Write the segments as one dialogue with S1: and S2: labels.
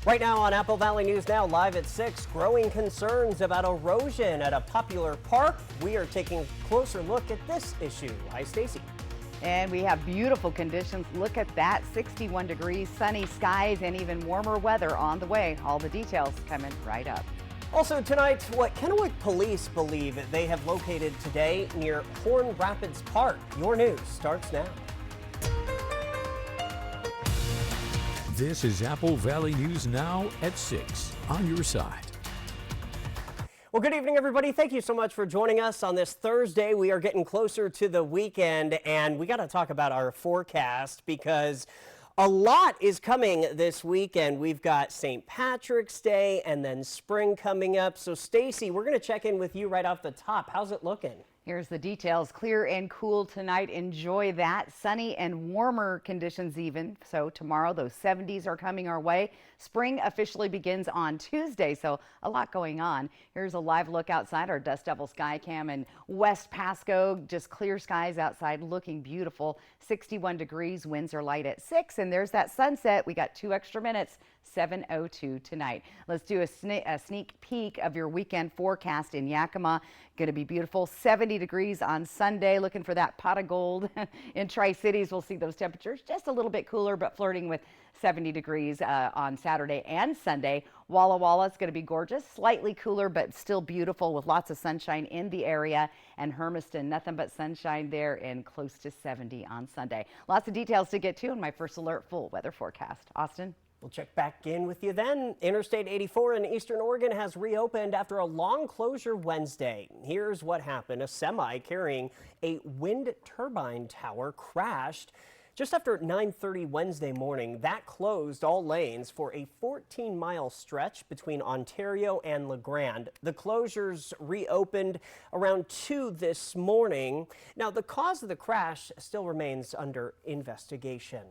S1: Right now on Apple Valley News Now, live at 6, growing concerns about erosion at a popular park. We are taking a closer look at this issue. Hi, Stacy.
S2: And we have beautiful conditions. Look at that, 61 degrees, sunny skies, and even warmer weather on the way. All the details coming right up.
S1: Also tonight, what Kennewick police believe they have located today near Horn Rapids Park. Your news starts now.
S3: This is Apple Valley News Now at 6 on your side.
S1: Well, good evening, everybody. Thank you so much for joining us on this Thursday. We are getting closer to the weekend, and we got to talk about our forecast because a lot is coming this weekend. We've got St. Patrick's Day and then spring coming up. So, Stacy, we're going to check in with you right off the top. How's it looking?
S2: Here's the details. Clear and cool tonight. Enjoy that. Sunny and warmer conditions even. So tomorrow those 70s are coming our way. Spring officially begins on Tuesday, so a lot going on. Here's a live look outside our Dust Devil Sky Cam in West Pasco. Just clear skies outside, looking beautiful. 61 degrees, winds are light at 6, and there's that sunset. We got 2 extra minutes. 7:02 tonight. Let's do a sneak peek of your weekend forecast in Yakima. Going to be beautiful. 70 degrees on Sunday. Looking for that pot of gold. In Tri-Cities, we'll see those temperatures just a little bit cooler, but flirting with 70 degrees on Saturday and Sunday. Walla Walla is going to be gorgeous. Slightly cooler, but still beautiful with lots of sunshine in the area. And Hermiston, nothing but sunshine there and close to 70 on Sunday. Lots of details to get to in my first alert full weather forecast. Austin?
S1: We'll check back in with you then. Interstate 84 in Eastern Oregon has reopened after a long closure Wednesday. Here's what happened. A semi carrying a wind turbine tower crashed just after 9:30 Wednesday morning. That closed all lanes for a 14-mile stretch between Ontario and La Grande. The closures reopened around 2 this morning. Now, the cause of the crash still remains under investigation.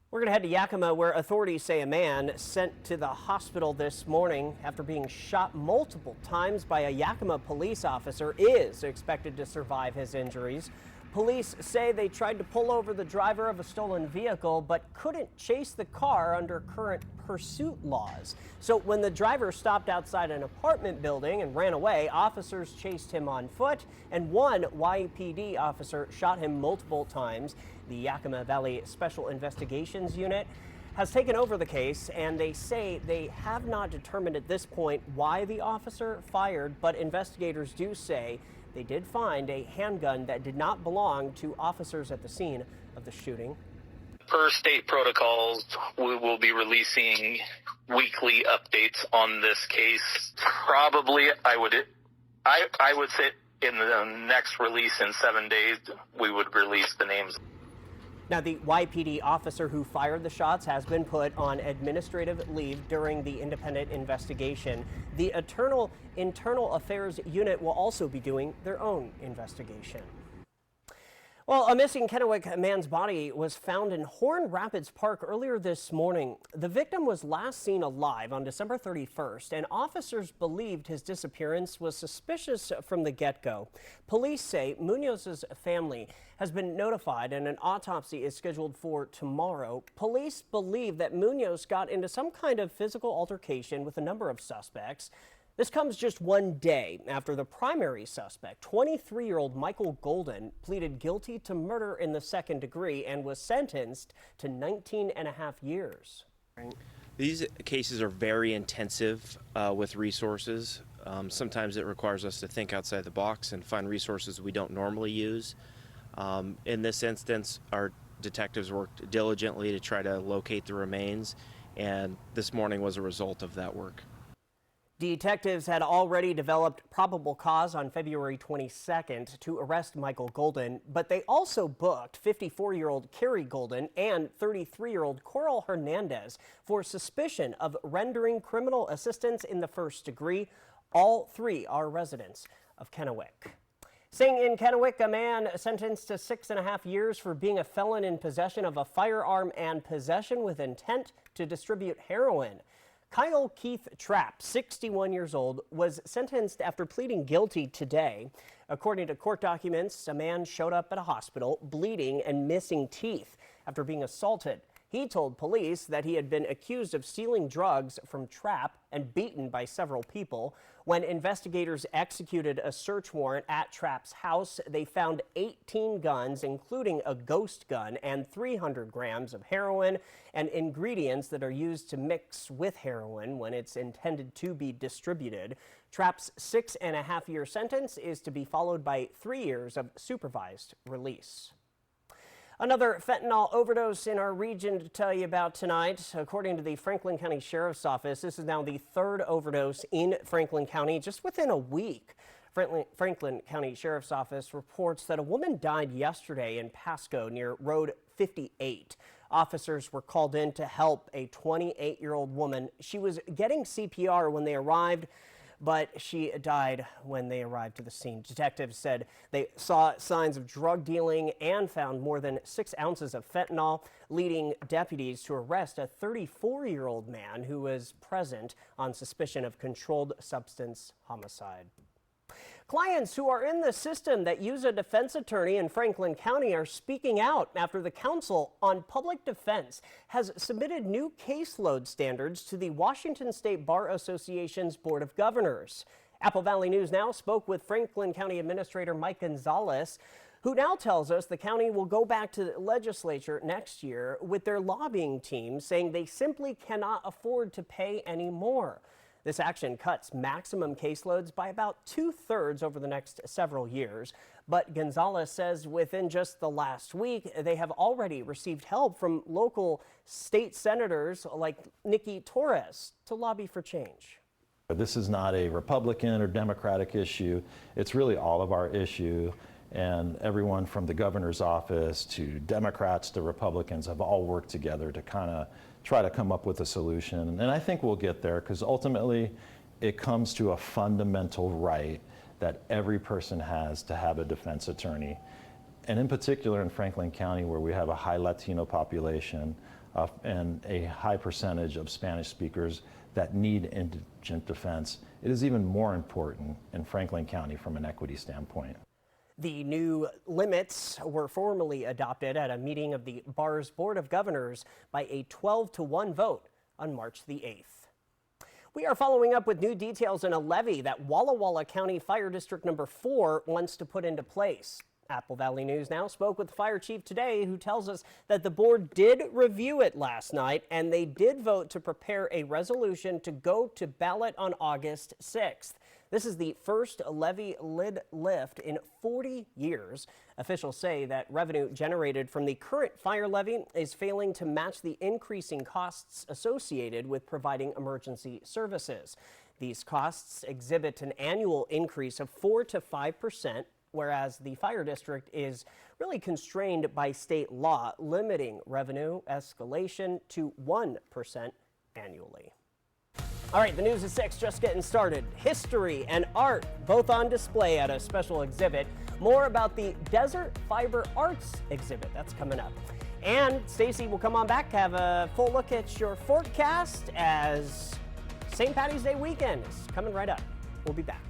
S1: We're going to head to Yakima, where authorities say a man sent to the hospital this morning after being shot multiple times by a Yakima police officer is expected to survive his injuries. Police say they tried to pull over the driver of a stolen vehicle but couldn't chase the car under current pursuit laws. So when the driver stopped outside an apartment building and ran away, officers chased him on foot, and one YPD officer shot him multiple times. The Yakima Valley Special Investigations Unit has taken over the case, and they say they have not determined at this point why the officer fired, but investigators do say they did find a handgun that did not belong to officers at the scene of the shooting.
S4: Per state protocols, we will be releasing weekly updates on this case. Probably, I would say in the next release in 7 days, we would release the names.
S1: Now, the YPD officer who fired the shots has been put on administrative leave during the independent investigation. The Internal Affairs Unit will also be doing their own investigation. Well, a missing Kennewick man's body was found in Horn Rapids Park earlier this morning. The victim was last seen alive on December 31st, and officers believed his disappearance was suspicious from the get-go. Police say Munoz's family has been notified and an autopsy is scheduled for tomorrow. Police believe that Munoz got into some kind of physical altercation with a number of suspects. This comes just 1 day after the primary suspect, 23-year-old Michael Golden, pleaded guilty to murder in the second degree and was sentenced to 19.5 years.
S5: These cases are very intensive with resources. Sometimes it requires us to think outside the box and find resources we don't normally use. In this instance, our detectives worked diligently to try to locate the remains, and this morning was a result of that work.
S1: Detectives had already developed probable cause on February 22nd to arrest Michael Golden, but they also booked 54-year-old Carrie Golden and 33-year-old Coral Hernandez for suspicion of rendering criminal assistance in the first degree. All 3 are residents of Kennewick. Staying in Kennewick, a man sentenced to 6.5 years for being a felon in possession of a firearm and possession with intent to distribute heroin. Kyle Keith Trapp, 61 years old, was sentenced after pleading guilty today. According to court documents, a man showed up at a hospital bleeding and missing teeth after being assaulted. He He told police that he had been accused of stealing drugs from Trapp and beaten by several people. When investigators executed a search warrant at Trapp's house, they found 18 guns, including a ghost gun, and 300 grams of heroin and ingredients that are used to mix with heroin when it's intended to be distributed. Trapp's 6.5-year sentence is to be followed by 3 years of supervised release. Another fentanyl overdose in our region to tell you about tonight. According to the Franklin County Sheriff's Office, this is now the third overdose in Franklin County just within a week. Franklin County Sheriff's Office reports that a woman died yesterday in Pasco near Road 58. Officers were called in to help a 28-year-old woman. She was getting CPR when they arrived, but she died when they arrived to the scene. Detectives said they saw signs of drug dealing and found more than 6 ounces of fentanyl, leading deputies to arrest a 34-year-old man who was present on suspicion of controlled substance homicide. Clients who are in the system that use a defense attorney in Franklin County are speaking out after the Council on Public Defense has submitted new caseload standards to the Washington State Bar Association's Board of Governors. Apple Valley News Now spoke with Franklin County Administrator Mike Gonzalez, who now tells us the county will go back to the legislature next year with their lobbying team, saying they simply cannot afford to pay any more. This action cuts maximum caseloads by about 2/3 over the next several years. But Gonzalez says within just the last week, they have already received help from local state senators like Nikki Torres to lobby for change.
S6: This is not a Republican or Democratic issue. It's really all of our issue. And everyone from the governor's office to Democrats to Republicans have all worked together to kind of try to come up with a solution. And I think we'll get there because ultimately it comes to a fundamental right that every person has to have a defense attorney. And in particular in Franklin County, where we have a high Latino population and a high percentage of Spanish speakers that need indigent defense, it is even more important in Franklin County from an equity standpoint.
S1: The new limits were formally adopted at a meeting of the Bar's Board of Governors by a 12-1 vote on March the 8th. We are following up with new details in a levy that Walla Walla County Fire District Number 4 wants to put into place. Apple Valley News Now spoke with the fire chief today, who tells us that the board did review it last night and they did vote to prepare a resolution to go to ballot on August 6th. This is the first levy lid lift in 40 years. Officials say that revenue generated from the current fire levy is failing to match the increasing costs associated with providing emergency services. These costs exhibit an annual increase of 4 to 5%, whereas the fire district is really constrained by state law, limiting revenue escalation to 1% annually. All right, the news at 6, just getting started. History and art, both on display at a special exhibit. More about the Desert Fiber Arts exhibit, that's coming up. And Stacy will come on back to have a full look at your forecast as St. Paddy's Day weekend is coming right up. We'll be back.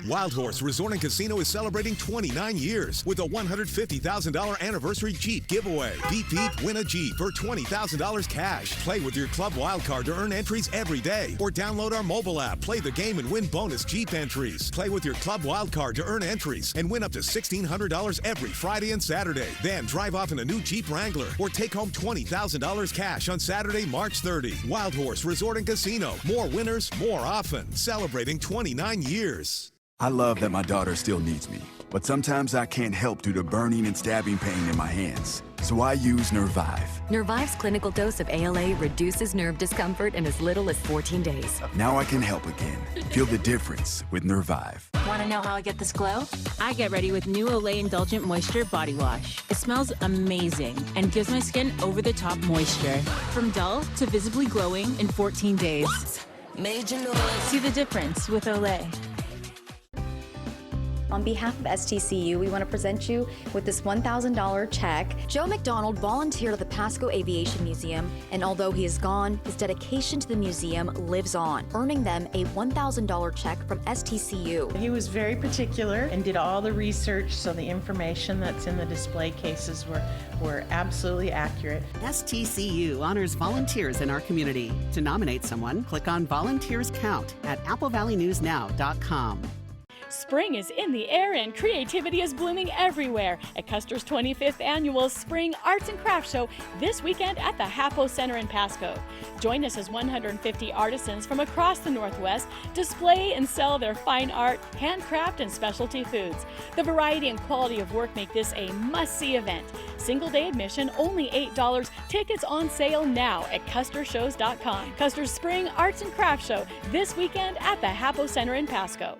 S7: Wild Horse Resort and Casino is celebrating 29 years with a $150,000 anniversary Jeep giveaway. Beep beep, win a Jeep or $20,000 cash. Play with your Club Wild Card to earn entries every day, or download our mobile app, play the game and win bonus Jeep entries. Play with your Club Wild Card to earn entries and win up to $1,600 every Friday and Saturday. Then drive off in a new Jeep Wrangler or take home $20,000 cash on Saturday, March 30. Wild Horse Resort and Casino. More winners, more often. Celebrating 29 years.
S8: I love that my daughter still needs me, but sometimes I can't help due to burning and stabbing pain in my hands. So I use Nervive.
S9: Nervive's clinical dose of ALA reduces nerve discomfort in as little as 14 days.
S8: Now I can help again. Feel the difference with Nervive.
S10: Want to know how I get this glow? I get ready with new Olay Indulgent Moisture Body Wash. It smells amazing and gives my skin over-the-top moisture. From dull to visibly glowing in 14 days. Major noise. See the difference with Olay.
S11: On behalf of STCU, we want to present you with this $1,000 check.
S9: Joe McDonald volunteered at the Pasco Aviation Museum, and although he is gone, his dedication to the museum lives on, earning them a $1,000 check from STCU.
S12: He was very particular and did all the research, so the information that's in the display cases were absolutely accurate.
S13: STCU honors volunteers in our community. To nominate someone, click on Volunteers Count at applevalleyNewsNow.com.
S14: Spring is in the air and creativity is blooming everywhere at Custer's 25th Annual Spring Arts and Crafts Show this weekend at the Hapo Center in Pasco. Join us as 150 artisans from across the Northwest display and sell their fine art, handcraft, and specialty foods. The variety and quality of work make this a must-see event. Single-day admission only $8. Tickets on sale now at custershows.com. Custer's Spring Arts and Crafts Show this weekend at the Hapo Center in Pasco.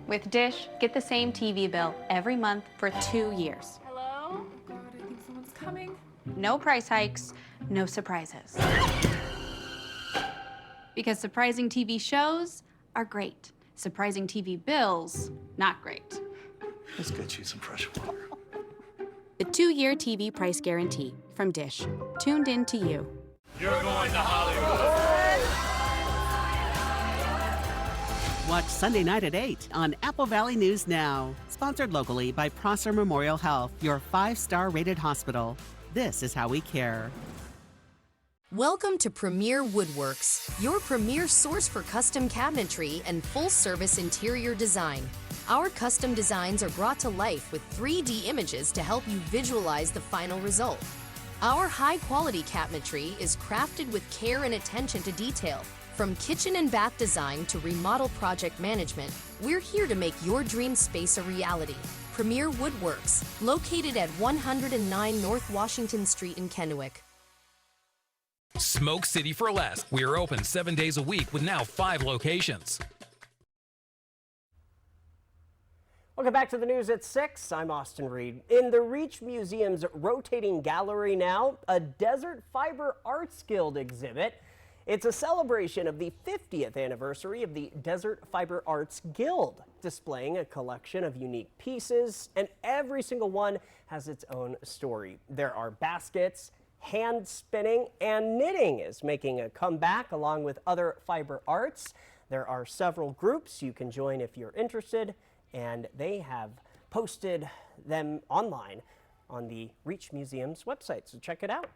S15: With Dish, get the same TV bill every month for 2 years.
S16: Hello? God, I think someone's coming.
S15: No price hikes, no surprises. Because surprising TV shows are great. Surprising TV bills, not great.
S17: Let's get you some fresh water.
S15: The 2-year TV price guarantee from Dish. Tuned in to you.
S17: You're going to Hollywood.
S13: Watch Sunday night at 8 on Apple Valley News Now. Sponsored locally by Prosser Memorial Health, your 5-star rated hospital. This is how we care.
S9: Welcome to Premier Woodworks, your premier source for custom cabinetry and full-service interior design. Our custom designs are brought to life with 3D images to help you visualize the final result. Our high-quality cabinetry is crafted with care and attention to detail. From kitchen and bath design to remodel project management, we're here to make your dream space a reality. Premier Woodworks, located at 109 North Washington Street in Kennewick.
S18: Smoke City for Less. We are open 7 days a week with now 5 locations.
S1: Welcome back to the news at 6. I'm Austin Reed. In the Reach Museum's rotating gallery now, a Desert Fiber Arts Guild exhibit. It's a celebration of the 50th anniversary of the Desert Fiber Arts Guild, displaying a collection of unique pieces, and every single one has its own story. There are baskets, hand spinning, and knitting is making a comeback along with other fiber arts. There are several groups you can join if you're interested, and they have posted them online on the Reach Museum's website, so check it out.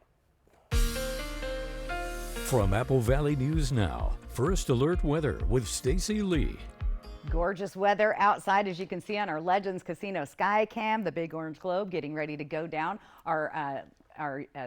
S3: From Apple Valley News Now, First Alert Weather with Stacy Lee.
S2: Gorgeous weather outside, as you can see on our Legends Casino Sky Cam, the big orange globe getting ready to go down. Our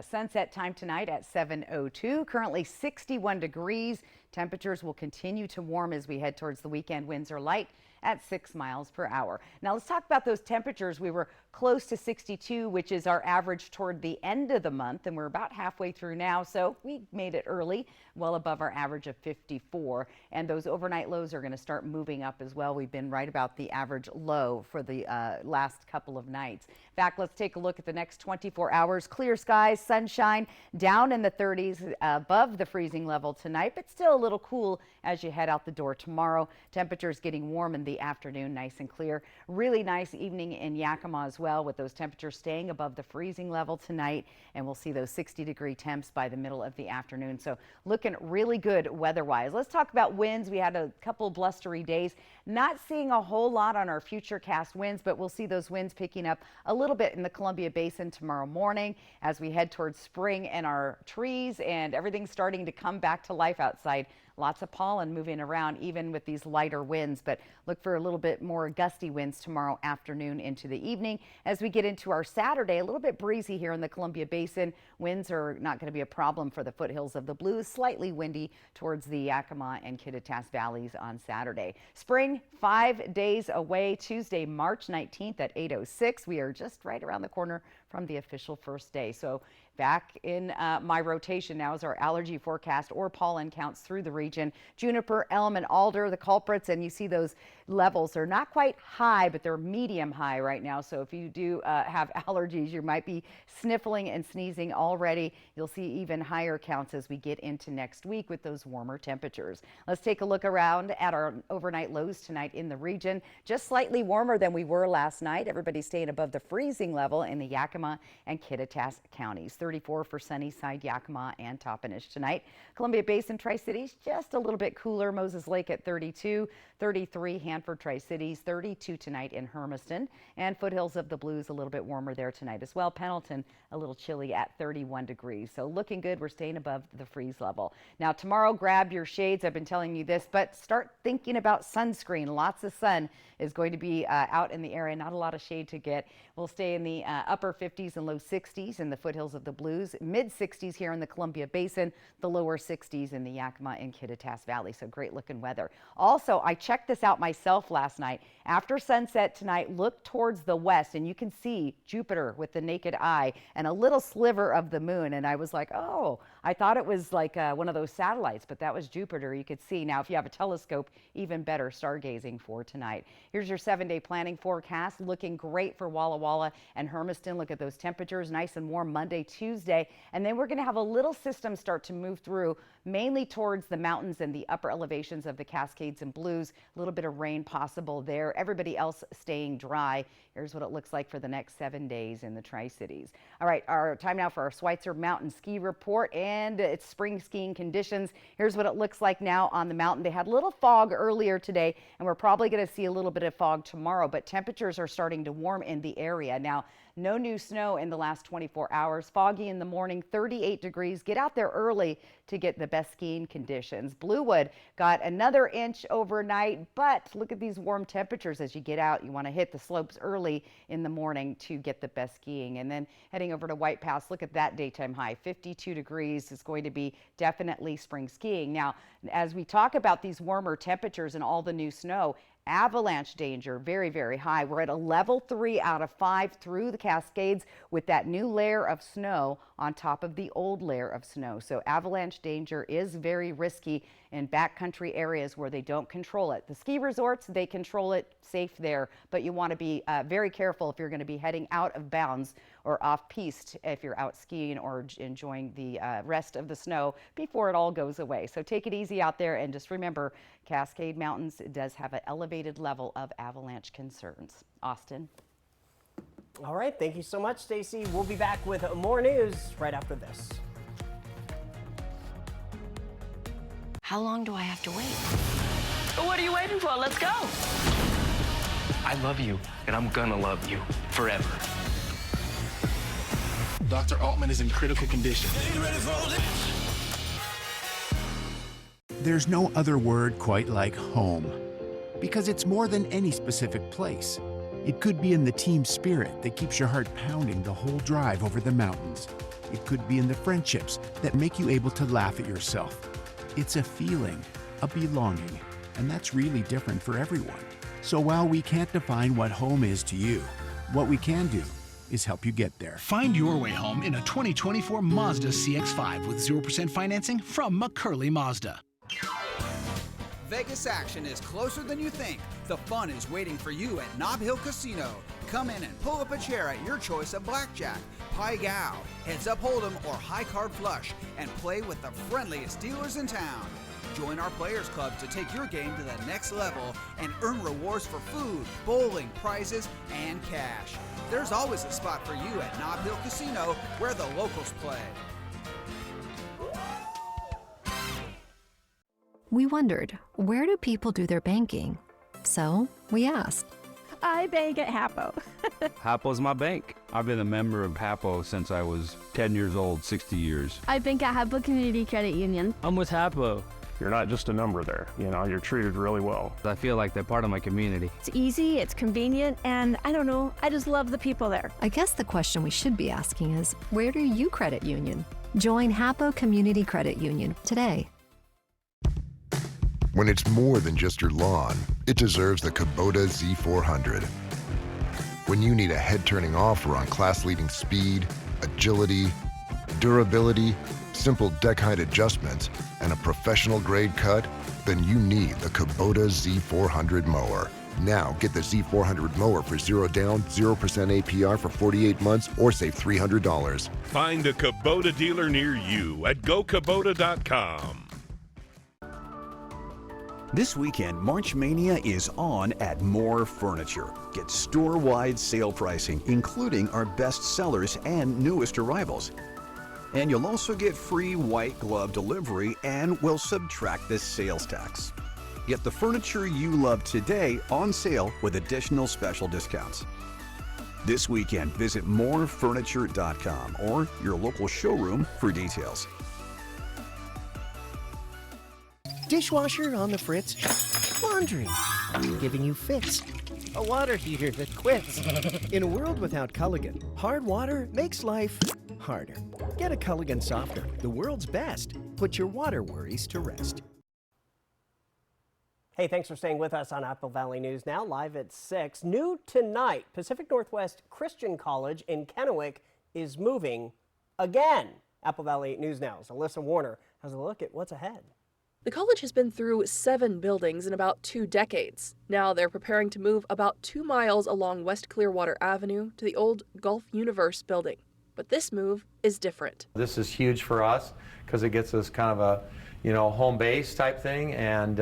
S2: sunset time tonight at 7:02. Currently 61 degrees. Temperatures will continue to warm as we head towards the weekend. Winds are light at 6 miles per hour. Now let's talk about those temperatures. We were close to 62, which is our average toward the end of the month, and we're about halfway through now, so we made it early, well above our average of 54. And those overnight lows are going to start moving up as well. We've been right about the average low for the last couple of nights. In fact, let's take a look at the next 24 hours. Clear skies, sunshine, down in the 30s, above the freezing level tonight, but still a little cool as you head out the door tomorrow. Temperatures getting warm in the afternoon, nice and clear. Really nice evening in Yakima as well, with those temperatures staying above the freezing level tonight, and we'll see those 60-degree temps by the middle of the afternoon. So looking really good weather-wise. Let's talk about winds. We had a couple blustery days. Not seeing a whole lot on our futurecast winds, but we'll see those winds picking up a little bit in the Columbia Basin tomorrow morning as we head towards spring and our trees and everything's starting to come back to life outside. Lots of pollen moving around even with these lighter winds, but look for a little bit more gusty winds tomorrow afternoon into the evening. As we get into our Saturday, a little bit breezy here in the Columbia Basin. Winds are not going to be a problem for the foothills of the Blues. Slightly windy towards the Yakima and Kittitas valleys on Saturday. Spring 5 days away, Tuesday, March 19th at 8:06. We are just right around the corner from the official first day. So Back in my rotation now is our allergy forecast or pollen counts through the region. Juniper, elm, and alder, the culprits, and you see those levels. They're not quite high, but they're medium high right now. So if you do have allergies, you might be sniffling and sneezing already. You'll see even higher counts as we get into next week with those warmer temperatures. Let's take a look around at our overnight lows tonight in the region. Just slightly warmer than we were last night. Everybody's staying above the freezing level in the Yakima and Kittitas counties. 34 for Sunnyside, Yakima, and Toppenish tonight. Columbia Basin, Tri-Cities, just a little bit cooler. Moses Lake at 32, 33 Hanford, Tri-Cities, 32 tonight in Hermiston, and Foothills of the Blues a little bit warmer there tonight as well. Pendleton a little chilly at 31 degrees. So looking good. We're staying above the freeze level. Now tomorrow, grab your shades. I've been telling you this, but start thinking about sunscreen. Lots of sun is going to be out in the area. Not a lot of shade to get. We'll stay in the upper 50s and low 60s in the Foothills of the Blues, mid 60s here in the Columbia Basin, the lower 60s in the Yakima and Kittitas Valley. So great looking weather. Also, I checked this out myself last night. After sunset tonight, look towards the west and you can see Jupiter with the naked eye and a little sliver of the moon. And I was like, oh, I thought it was like one of those satellites, but that was Jupiter. You could see. Now, if you have a telescope, even better stargazing for tonight. Here's your 7-day planning forecast. Looking great for Walla Walla and Hermiston. Look at those temperatures, nice and warm Monday, Tuesday. And then we're going to have a little system start to move through, mainly towards the mountains and the upper elevations of the Cascades and Blues. A little bit of rain possible there. Everybody else staying dry. Here's what it looks like for the next 7 days in the Tri-Cities. All right, our time now for our Schweitzer Mountain Ski Report, and it's spring skiing conditions. Here's what it looks like now on the mountain. They had a little fog earlier today, and we're probably going to see a little bit of fog tomorrow, but temperatures are starting to warm in the area. Now, no new snow in the last 24 hours. Foggy in the morning, 38 degrees. Get out there early to get the best skiing conditions. Bluewood got another inch overnight, but look at these warm temperatures as you get out. You want to hit the slopes early in the morning to get the best skiing. And then heading over to White Pass, look at that daytime high, 52 degrees. It's going to be definitely spring skiing. Now, as we talk about these warmer temperatures and all the new snow, avalanche danger, very, very high. We're at a level 3 out of 5 through the Cascades with that new layer of snow on top of the old layer of snow. So avalanche danger is very risky in backcountry areas where they don't control it. The ski resorts, they control it, safe there, but you want to be very careful if you're going to be heading out of bounds or off-piste if you're out skiing or enjoying the rest of the snow before it all goes away. So take it easy out there, and just remember, Cascade Mountains does have an elevated level of avalanche concerns. Austin.
S1: All right, thank you so much, Stacy. We'll be back with more news right after this.
S19: How long do I have to wait? What are you waiting for? Let's go.
S17: I love you, and I'm gonna love you forever. Dr. Altman is in critical condition.
S8: There's no other word quite like home, because it's more than any specific place. It could be in the team spirit that keeps your heart pounding the whole drive over the mountains. It could be in the friendships that make you able to laugh at yourself. It's a feeling, a belonging, and that's really different for everyone. So while we can't define what home is to you, what we can do is help you get there.
S20: Find your way home in a 2024 Mazda CX-5 with 0% financing from McCurley Mazda.
S21: Vegas action is closer than you think. The fun is waiting for you at Nob Hill Casino. Come in and pull up a chair at your choice of blackjack, pai gow, heads up hold'em, or high card flush, and play with the friendliest dealers in town. Join our Players Club to take your game to the next level and earn rewards for food, bowling, prizes, and cash. There's always a spot for you at Nob Hill Casino, where the locals play.
S22: We wondered, where do people do their banking? So we asked.
S23: I bank at Hapo.
S24: Hapo's my bank. I've been a member of Hapo since I was 10 years old, 60 years.
S23: I bank at Hapo Community Credit Union.
S24: I'm with Hapo.
S25: You're not just a number there. You know, you're treated really well.
S24: I feel like they're part of my community.
S23: It's easy, it's convenient, and I don't know, I just love the people there.
S22: I guess the question we should be asking is, where do you credit union? Join Hapo Community Credit Union today.
S26: When it's more than just your lawn, it deserves the Kubota Z400. When you need a head-turning offer on class-leading speed, agility, durability, simple deck height adjustments, and a professional grade cut? Then you need the Kubota Z400 mower. Now get the Z400 mower for 0 down, 0% APR for 48 months or save $300.
S4: Find a Kubota dealer near you at gokubota.com.
S5: This weekend, March Mania is on at More Furniture. Get store-wide sale pricing, including our best sellers and newest arrivals. And you'll also get free white glove delivery and we'll subtract the sales tax. Get the furniture you love today on sale with additional special discounts. This weekend, visit morefurniture.com or your local showroom for details.
S6: Dishwasher on the fritz, laundry giving you fits, a water heater that quits. In a world without Culligan, hard water makes life harder. Get a Culligan softener, the world's best. Put your water worries to rest.
S1: Hey, thanks for staying with us on Apple Valley News Now, live at 6. New tonight, Pacific Northwest Christian College in Kennewick is moving again. Apple Valley News Now's Alyssa Warner has a look at what's ahead.
S7: The college has been through 7 buildings in about 2 decades. Now they're preparing to move about 2 miles along West Clearwater Avenue to the old Gulf Universe building. But this move is different.
S10: This is huge for us because it gets us kind of a, home base type thing, and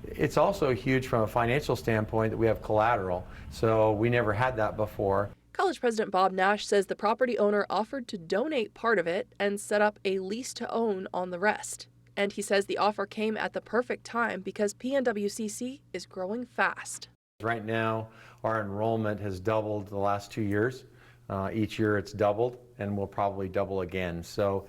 S10: it's also huge from a financial standpoint that we have collateral. So we never had that before.
S7: College President Bob Nash says the property owner offered to donate part of it and set up a lease to own on the rest. And he says the offer came at the perfect time because PNWCC is growing fast.
S10: Right now, our enrollment has doubled the last 2 years. Each year it's doubled and will probably double again. So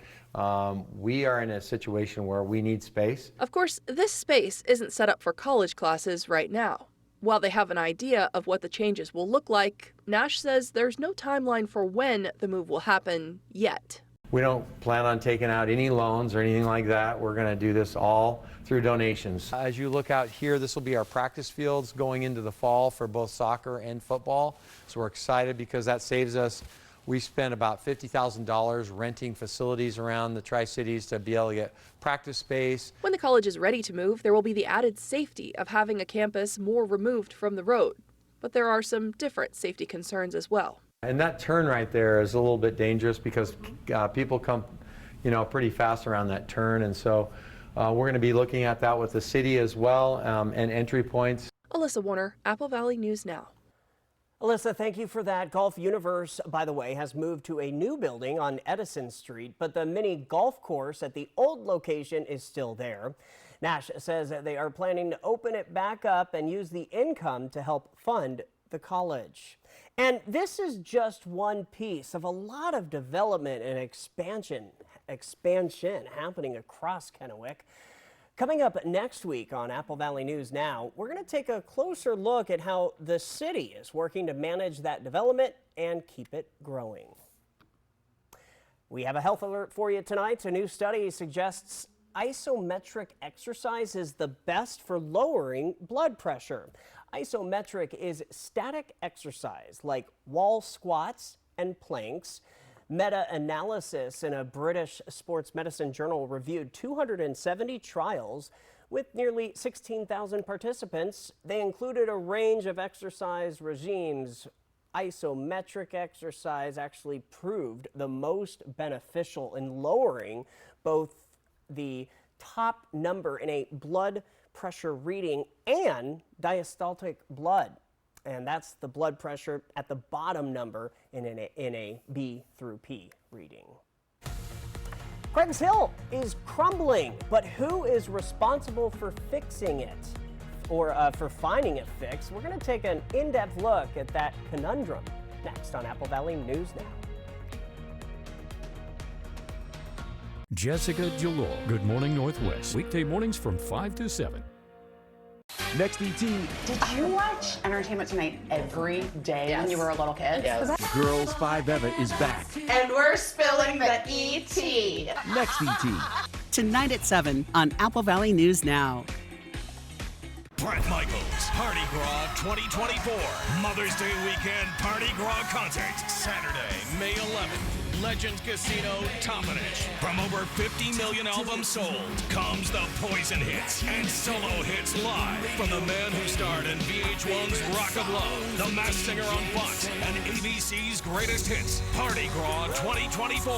S10: we are in a situation where we need space.
S7: Of course, this space isn't set up for college classes right now. While they have an idea of what the changes will look like, Nash says there's no timeline for when the move will happen yet.
S10: We don't plan on taking out any loans or anything like that. We're going to do this all through donations. As you look out here, this will be our practice fields going into the fall for both soccer and football. So we're excited because that saves us. We spent about $50,000 renting facilities around the Tri-Cities to be able to get practice space.
S7: When the college is ready to move, there will be the added safety of having a campus more removed from the road. But there are some different safety concerns as well.
S10: And that turn right there is a little bit dangerous because people come, pretty fast around that turn. And so we're going to be looking at that with the city as well, and entry points.
S7: Alyssa Warner, Apple Valley News Now.
S1: Alyssa, thank you for that. Golf Universe, by the way, has moved to a new building on Edison Street, but the mini golf course at the old location is still there. Nash says that they are planning to open it back up and use the income to help fund the college. And this is just one piece of a lot of development and expansion happening across Kennewick. Coming up next week on Apple Valley News Now, we're going to take a closer look at how the city is working to manage that development and keep it growing. We have a health alert for you tonight. A new study suggests isometric exercise is the best for lowering blood pressure. Isometric is static exercise like wall squats and planks. Meta-analysis in a British sports medicine journal reviewed 270 trials with nearly 16,000 participants. They included a range of exercise regimes. Isometric exercise actually proved the most beneficial in lowering both the top number in a blood pressure reading and diastolic blood. And that's the blood pressure at the bottom number in a B through P reading. Craig's Hill is crumbling, but who is responsible for fixing it or for finding a fix? We're going to take an in-depth look at that conundrum next on Apple Valley News Now.
S3: Jessica Jalor, Good Morning Northwest. Weekday mornings from 5 to 7.
S11: Next ET.
S27: Did you watch Entertainment Tonight every day when you were a little kid?
S11: Yes. Girls 5 Eva is back.
S27: And we're spilling the ET.
S11: Next ET.
S13: Tonight at 7 on Apple Valley News Now.
S28: Brett Michaels,
S2: Party Gras 2024 Mother's Day Weekend Party Gras Concert, Saturday, May 11th. Legends Casino Toppenish. From over 50 million albums sold comes the Poison hits and solo hits live from the man who starred in VH1's Rock of Love, The Masked Singer on Fox, and ABC's Greatest Hits. Party Gras 2024.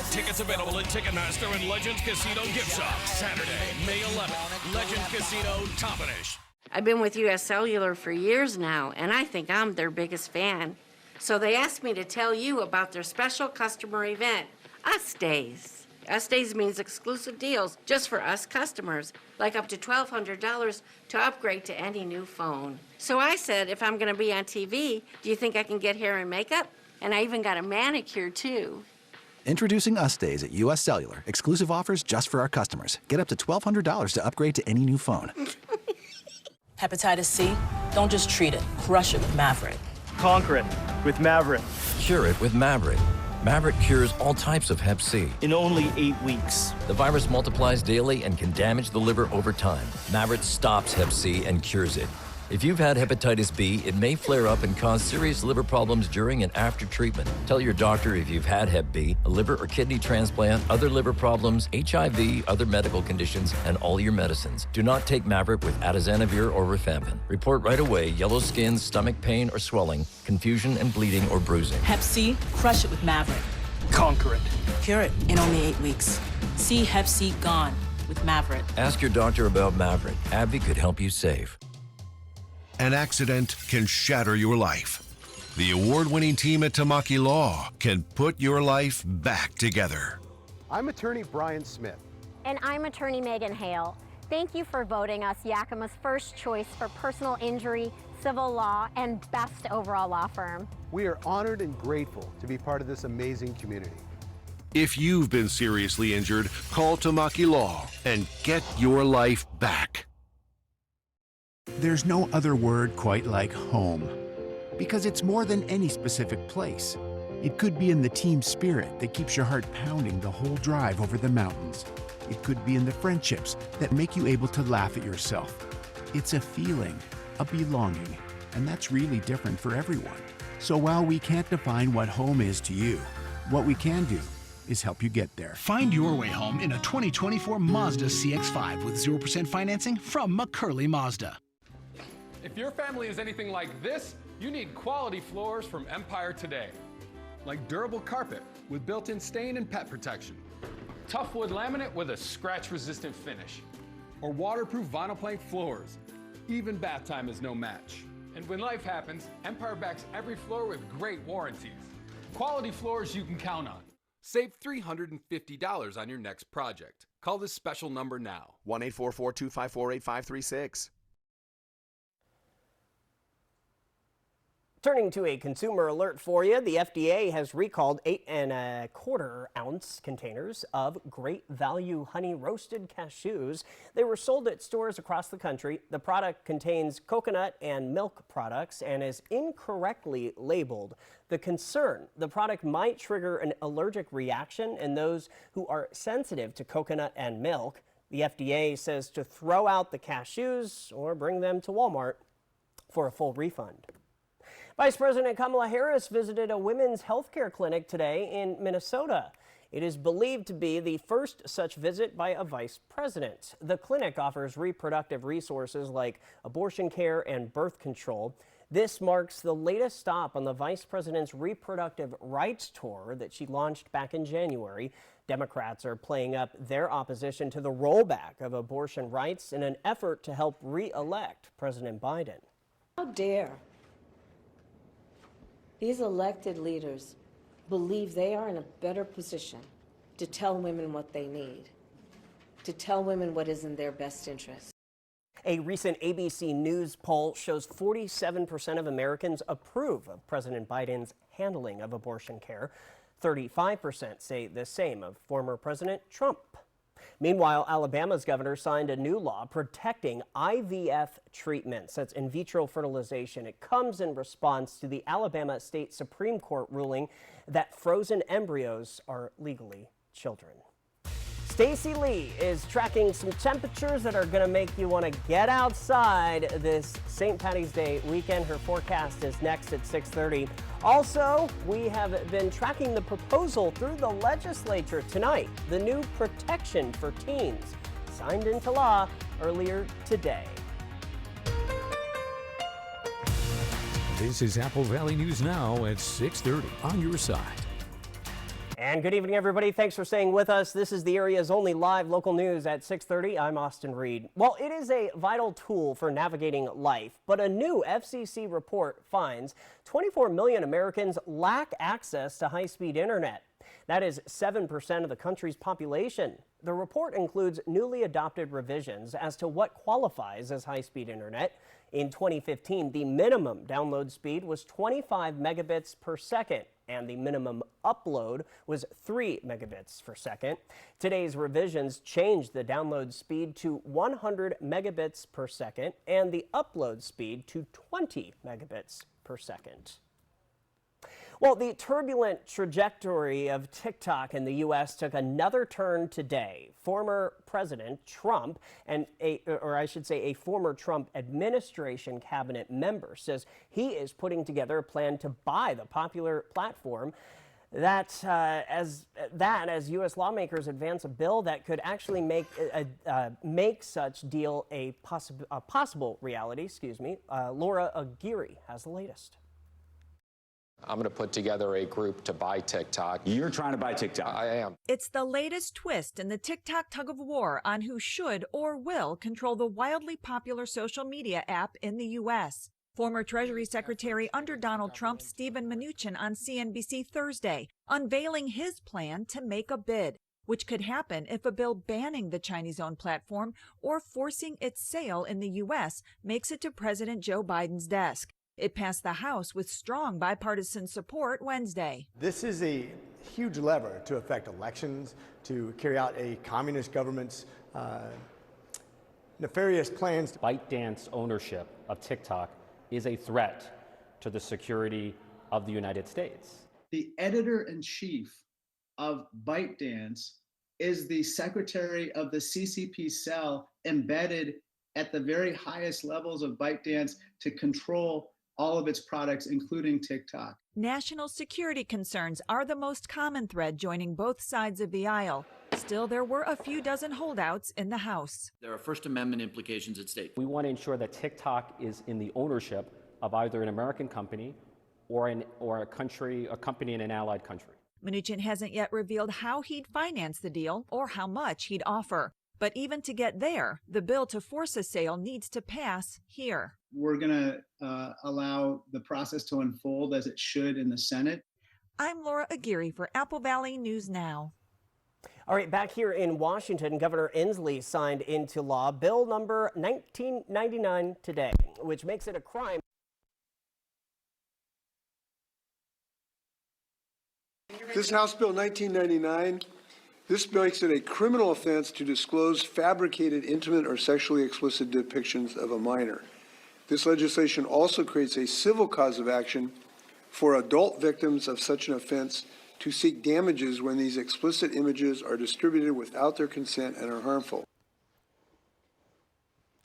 S2: Tickets available at Ticketmaster and Legends Casino Gift Shop. Saturday, May 11th. Legends Casino Toppenish.
S9: I've been with US Cellular for years now, and I think I'm their biggest fan. So they asked me to tell you about their special customer event, Us Days. Us Days means exclusive deals just for us customers, like up to $1,200 to upgrade to any new phone. So I said, if I'm gonna be on TV, do you think I can get hair and makeup? And I even got a manicure too.
S12: Introducing Us Days at US Cellular. Exclusive offers just for our customers. Get up to $1,200 to upgrade to any new phone.
S14: Hepatitis C? Don't just treat it. Crush it with Maverick.
S15: Conquer it with Maverick.
S16: Cure it with Maverick. Maverick cures all types of Hep C.
S15: In only 8 weeks.
S16: The virus multiplies daily and can damage the liver over time. Maverick stops Hep C and cures it. If you've had hepatitis B, it may flare up and cause serious liver problems during and after treatment. Tell your doctor if you've had Hep B, a liver or kidney transplant, other liver problems, HIV, other medical conditions, and all your medicines. Do not take Maverick with atazanavir or rifampin. Report right away yellow skin, stomach pain or swelling, confusion and bleeding or bruising.
S14: Hep C? Crush it with Maverick.
S15: Conquer it.
S14: Cure it in only 8 weeks. See Hep C gone with Maverick.
S16: Ask your doctor about Maverick. AbbVie could help you save.
S18: An accident can shatter your life. The award-winning team at Tamaki Law can put your life back together.
S28: I'm attorney Brian Smith.
S29: And I'm attorney Megan Hale. Thank you for voting us Yakima's first choice for personal injury, civil law, and best overall law firm.
S28: We are honored and grateful to be part of this amazing community.
S18: If you've been seriously injured, call Tamaki Law and get your life back.
S8: There's no other word quite like home, because it's more than any specific place. It could be in the team spirit that keeps your heart pounding the whole drive over the mountains. It could be in the friendships that make you able to laugh at yourself. It's a feeling, a belonging, and that's really different for everyone. So while we can't define what home is to you, what we can do is help you get there.
S20: Find your way home in a 2024 Mazda CX-5 with 0% financing from McCurley Mazda.
S30: If your family is anything like this, you need quality floors from Empire today. Like durable carpet with built-in stain and pet protection. Tough wood laminate with a scratch-resistant finish. Or waterproof vinyl plank floors. Even bath time is no match. And when life happens, Empire backs every floor with great warranties. Quality floors you can count on. Save $350 on your next project. Call this special number now.
S31: 1-844-254-8536.
S1: Turning to a consumer alert for you, the FDA has recalled 8 1/4 ounce containers of Great Value Honey Roasted Cashews. They were sold at stores across the country. The product contains coconut and milk products and is incorrectly labeled. The concern, the product might trigger an allergic reaction in those who are sensitive to coconut and milk. The FDA says to throw out the cashews or bring them to Walmart for a full refund. Vice President Kamala Harris visited a women's health care clinic today in Minnesota. It is believed to be the first such visit by a vice president. The clinic offers reproductive resources like abortion care and birth control. This marks the latest stop on the vice president's reproductive rights tour that she launched back in January. Democrats are playing up their opposition to the rollback of abortion rights in an effort to help re-elect President Biden.
S32: How dare these elected leaders believe they are in a better position to tell women what they need, to tell women what is in their best interest.
S1: A recent ABC News poll shows 47% of Americans approve of President Biden's handling of abortion care. 35% say the same of former President Trump. Meanwhile, Alabama's governor signed a new law protecting IVF treatments. That's in vitro fertilization. It comes in response to the Alabama State Supreme Court ruling that frozen embryos are legally children. Stacey Lee is tracking some temperatures that are going to make you want to get outside this St. Patty's Day weekend. Her forecast is next at 6:30. Also, we have been tracking the proposal through the legislature tonight, the new protection for teens, signed into law earlier today.
S3: This is Apple Valley News Now at 6:30 on your side.
S1: And good evening, everybody. Thanks for staying with us. This is the area's only live local news at 6:30. I'm Austin Reed. Well, it is a vital tool for navigating life, but a new FCC report finds 24 million Americans lack access to high-speed internet. That is 7% of the country's population. The report includes newly adopted revisions as to what qualifies as high-speed internet. In 2015, the minimum download speed was 25 megabits per second, and the minimum upload was 3 megabits per second. Today's revisions changed the download speed to 100 megabits per second and the upload speed to 20 megabits per second. Well, the turbulent trajectory of TikTok in the U.S. took another turn today. Former President Trump a former Trump administration cabinet member says he is putting together a plan to buy the popular platform. As U.S. lawmakers advance a bill that could actually make such deal a possible reality. Laura Aguirre has the latest.
S4: I'm going to put together a group to buy TikTok.
S5: You're trying to buy TikTok?
S4: I am.
S6: It's the latest twist in the TikTok tug-of-war on who should or will control the wildly popular social media app in the U.S. Former Treasury Secretary under Donald Trump, Steven Mnuchin, on CNBC Thursday, unveiling his plan to make a bid, which could happen if a bill banning the Chinese-owned platform or forcing its sale in the U.S. makes it to President Joe Biden's desk. It passed the House with strong bipartisan support Wednesday.
S28: This is a huge lever to affect elections, to carry out a communist government's nefarious plans.
S17: ByteDance ownership of TikTok is a threat to the security of the United States.
S19: The editor-in-chief of ByteDance is the secretary of the CCP cell embedded at the very highest levels of ByteDance to control all of its products, including TikTok.
S6: National security concerns are the most common thread joining both sides of the aisle. Still, there were a few dozen holdouts in the House.
S21: There are First Amendment implications at stake.
S17: We want to ensure that TikTok is in the ownership of either an American company or a company in an allied country.
S6: Mnuchin hasn't yet revealed how he'd finance the deal or how much he'd offer. But even to get there, the bill to force a sale needs to pass here.
S19: We're going to allow the process to unfold as it should in the Senate.
S6: I'm Laura Aguirre for Apple Valley News Now.
S1: All right, back here in Washington, Governor Inslee signed into law Bill number 1999 today, which makes it a crime.
S22: This House Bill 1999, this makes it a criminal offense to disclose fabricated, intimate, or sexually explicit depictions of a minor. This legislation also creates a civil cause of action for adult victims of such an offense to seek damages when these explicit images are distributed without their consent and are harmful.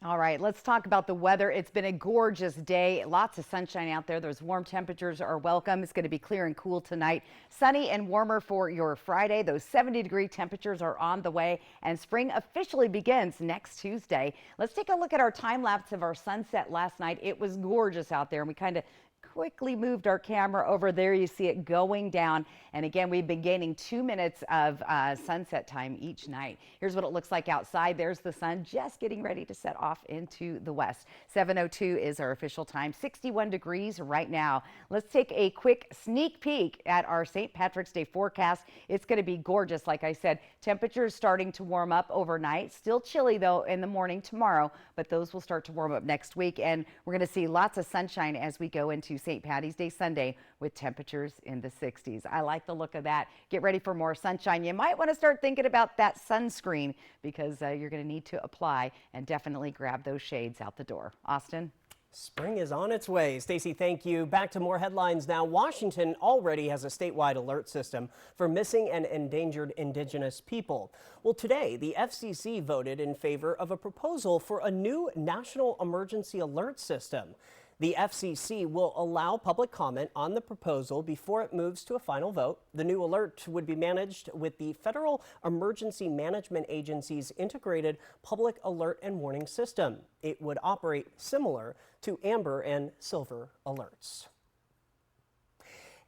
S23: All right, let's talk about the weather. It's been a gorgeous day. Lots of sunshine out there. Those warm temperatures are welcome. It's going to be clear and cool tonight. Sunny and warmer for your Friday. Those 70-degree temperatures are on the way, and spring officially begins next Tuesday. Let's take a look at our time lapse of our sunset last night. It was gorgeous out there, and we kind of quickly moved our camera over there. You see it going down. And again, we've been gaining 2 minutes of sunset time each night. Here's what it looks like outside. There's the sun just getting ready to set off into the west. 7:02 is our official time. 61 degrees right now. Let's take a quick sneak peek at our St. Patrick's Day forecast. It's going to be gorgeous. Like I said, temperatures starting to warm up overnight. Still chilly though in the morning tomorrow, but those will start to warm up next week. And we're going to see lots of sunshine as we go into St. Patty's Day Sunday with temperatures in the 60s. I like the look of that. Get ready for more sunshine. You might want to start thinking about that sunscreen because you're going to need to apply, and definitely grab those shades out the door. Austin?
S1: Spring is on its way. Stacy, thank you. Back to more headlines now. Washington already has a statewide alert system for missing and endangered indigenous people. Well, today, the FCC voted in favor of a proposal for a new national emergency alert system. The FCC will allow public comment on the proposal before it moves to a final vote. The new alert would be managed with the Federal Emergency Management Agency's integrated public alert and warning system. It would operate similar to Amber and Silver alerts.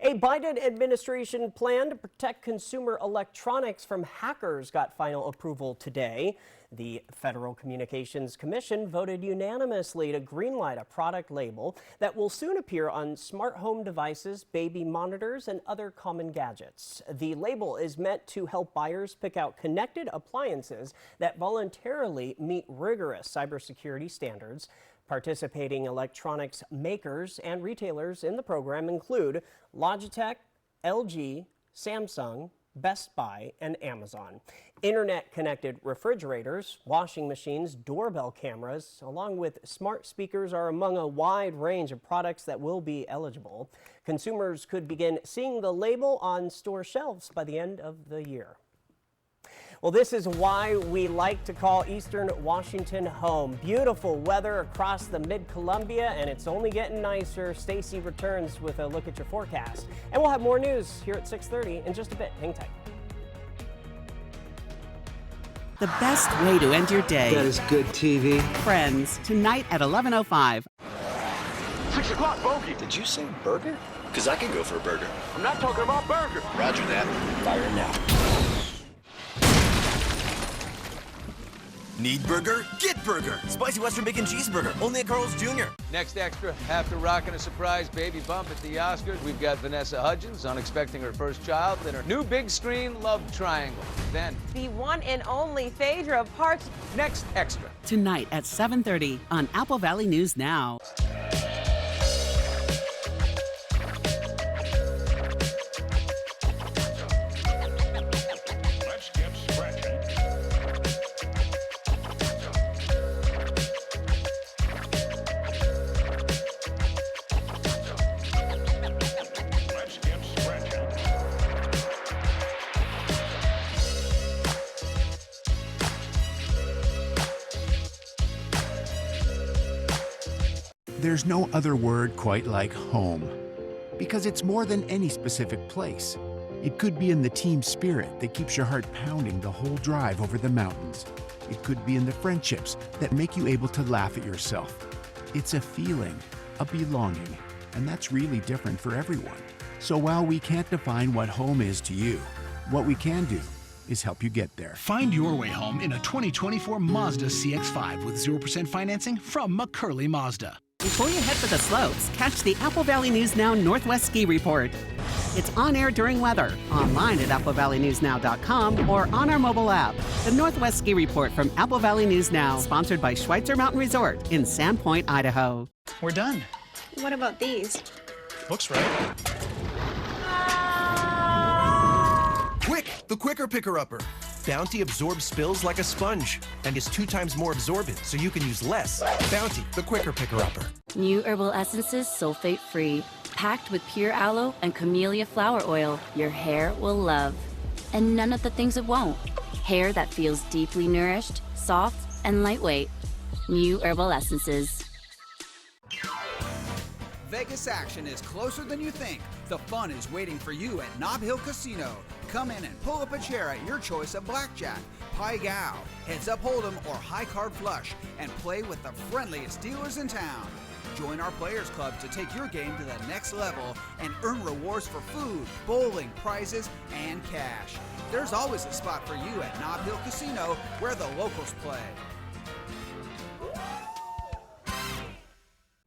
S1: A Biden administration plan to protect consumer electronics from hackers got final approval today. The Federal Communications Commission voted unanimously to greenlight a product label that will soon appear on smart home devices, baby monitors, and other common gadgets. The label is meant to help buyers pick out connected appliances that voluntarily meet rigorous cybersecurity standards. Participating electronics makers and retailers in the program include Logitech, LG, Samsung, Best Buy, and Amazon. Internet-connected refrigerators, washing machines, doorbell cameras, along with smart speakers are among a wide range of products that will be eligible. Consumers could begin seeing the label on store shelves by the end of the year. Well, this is why we like to call Eastern Washington home. Beautiful weather across the mid-Columbia, and it's only getting nicer. Stacy returns with a look at your forecast. And we'll have more news here at 6:30 in just a bit. Hang tight.
S2: The best way to end your day.
S5: That is good TV.
S2: Friends, tonight at 11:05.
S5: 6 o'clock, Bogey. Did you say burger? Because I can go for a burger. I'm not talking about burger. Roger that. Fire now.
S7: Need burger? Get burger! Spicy Western Bacon Cheeseburger, only at Carl's Jr.
S9: Next extra, after rocking a surprise baby bump at the Oscars, we've got Vanessa Hudgens on expecting her first child, then her new big screen love triangle. Then
S10: the one and only Phaedra parts.
S9: Next extra.
S2: Tonight at 7:30 on Apple Valley News Now.
S8: There's no other word quite like home, because it's more than any specific place. It could be in the team spirit that keeps your heart pounding the whole drive over the mountains. It could be in the friendships that make you able to laugh at yourself. It's a feeling, a belonging, and that's really different for everyone. So while we can't define what home is to you, what we can do is help you get there.
S20: Find your way home in a 2024 Mazda CX-5 with 0% financing from McCurley Mazda.
S2: Before you head for the slopes, catch the Apple Valley News Now Northwest Ski Report. It's on air during weather, online at applevalleyNewsNow.com or on our mobile app. The Northwest Ski Report from Apple Valley News Now, sponsored by Schweitzer Mountain Resort in Sandpoint, Idaho.
S20: We're done.
S11: What about these?
S20: Looks right.
S7: Quick, the quicker picker-upper. Bounty absorbs spills like a sponge and is 2 times more absorbent, so you can use less. Bounty, the quicker picker-upper.
S13: New herbal essences sulfate-free, packed with pure aloe and camellia flower oil your hair will love. And none of the things it won't. Hair that feels deeply nourished, soft, and lightweight. New herbal essences.
S24: Vegas action is closer than you think. The fun is waiting for you at Nob Hill Casino. Come in and pull up a chair at your choice of blackjack, pie gow, heads up hold'em, or high card flush, and play with the friendliest dealers in town. Join our Players Club to take your game to the next level and earn rewards for food, bowling, prizes, and cash. There's always a spot for you at Nob Hill Casino, where the locals play.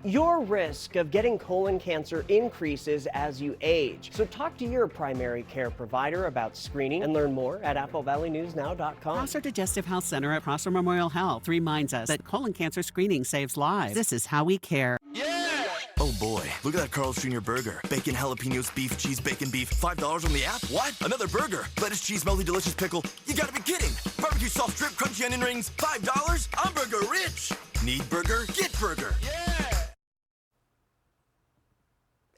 S1: Your risk of getting colon cancer increases as you age. So talk to your primary care provider about screening and learn more at applevalleyNewsNow.com.
S2: Prosser Digestive Health Center at Prosser Memorial Health reminds us that colon cancer screening saves lives. This is how we care.
S7: Oh boy, look at that Carl's Jr. burger. Bacon, jalapenos, beef, cheese, bacon, beef. $5 on the app? What? Another burger. Lettuce, cheese, melty, delicious pickle. You gotta be kidding. Barbecue sauce, strip, crunchy onion rings. $5? I'm burger rich. Need burger? Get burger. Yeah!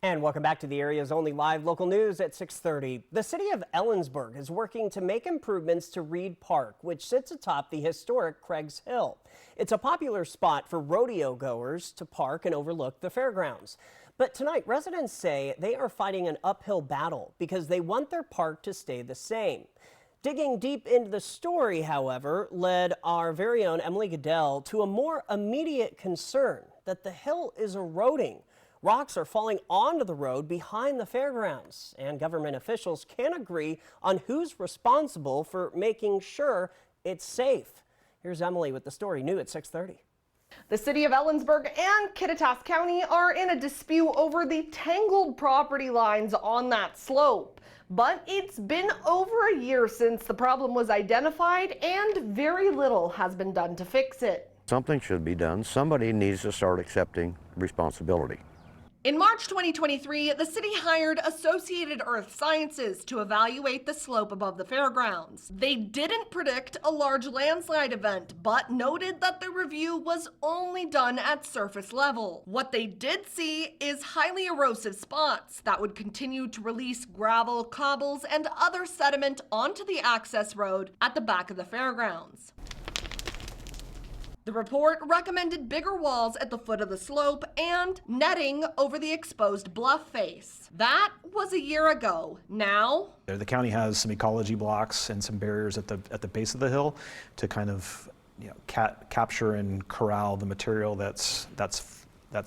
S1: And welcome back to the area's only live local news at 6:30. The city of Ellensburg is working to make improvements to Reed Park, which sits atop the historic Craig's Hill. It's a popular spot for rodeo goers to park and overlook the fairgrounds. But tonight, residents say they are fighting an uphill battle because they want their park to stay the same. Digging deep into the story, however, led our very own Emily Goodell to a more immediate concern that the hill is eroding. Rocks are falling onto the road behind the fairgrounds, and government officials can't agree on who's responsible for making sure it's safe. Here's Emily with the story, new at 6:30.
S11: The city of Ellensburg and Kittitas County are in a dispute over the tangled property lines on that slope. But it's been over a year since the problem was identified, and very little has been done to fix it.
S12: Something should be done. Somebody needs to start accepting responsibility.
S11: In March 2023, the city hired Associated Earth Sciences to evaluate the slope above the fairgrounds. They didn't predict a large landslide event, but noted that the review was only done at surface level. What they did see is highly erosive spots that would continue to release gravel, cobbles, and other sediment onto the access road at the back of the fairgrounds. The report recommended bigger walls at the foot of the slope and netting over the exposed bluff face. That was a year ago. Now,
S14: the county has some ecology blocks and some barriers at the base of the hill to kind of capture and corral the material that's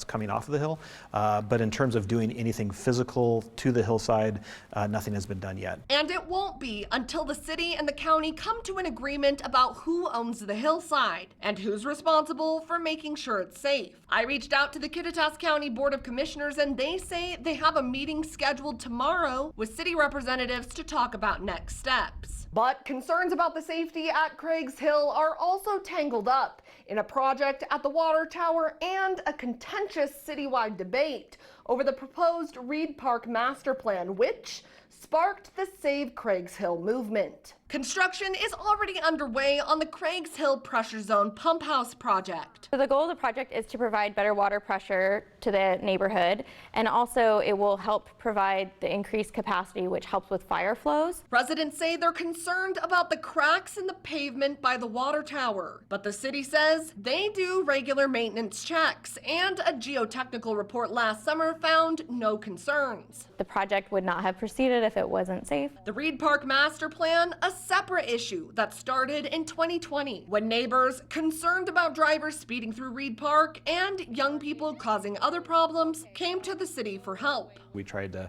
S14: coming off of the hill. But in terms of doing anything physical to the hillside, nothing has been done yet.
S11: And it won't be until the city and the county come to an agreement about who owns the hillside and who's responsible for making sure it's safe. I reached out to the Kittitas County Board of Commissioners, and they say they have a meeting scheduled tomorrow with city representatives to talk about next steps. But concerns about the safety at Craig's Hill are also tangled up in a project at the water tower and a contentious citywide debate over the proposed Reed Park master plan, which sparked the Save Craig's Hill movement. Construction is already underway on the Craig's Hill Pressure Zone Pump House project.
S15: So the goal of the project is to provide better water pressure to the neighborhood, and also it will help provide the increased capacity, which helps with fire flows.
S11: Residents say they're concerned about the cracks in the pavement by the water tower, but the city says they do regular maintenance checks, and a geotechnical report last summer found no concerns.
S15: The project would not have proceeded if it wasn't safe.
S11: The Reed Park master plan, a separate issue that started in 2020 when neighbors concerned about drivers speeding through Reed Park and young people causing other problems came to the city for help.
S14: We tried to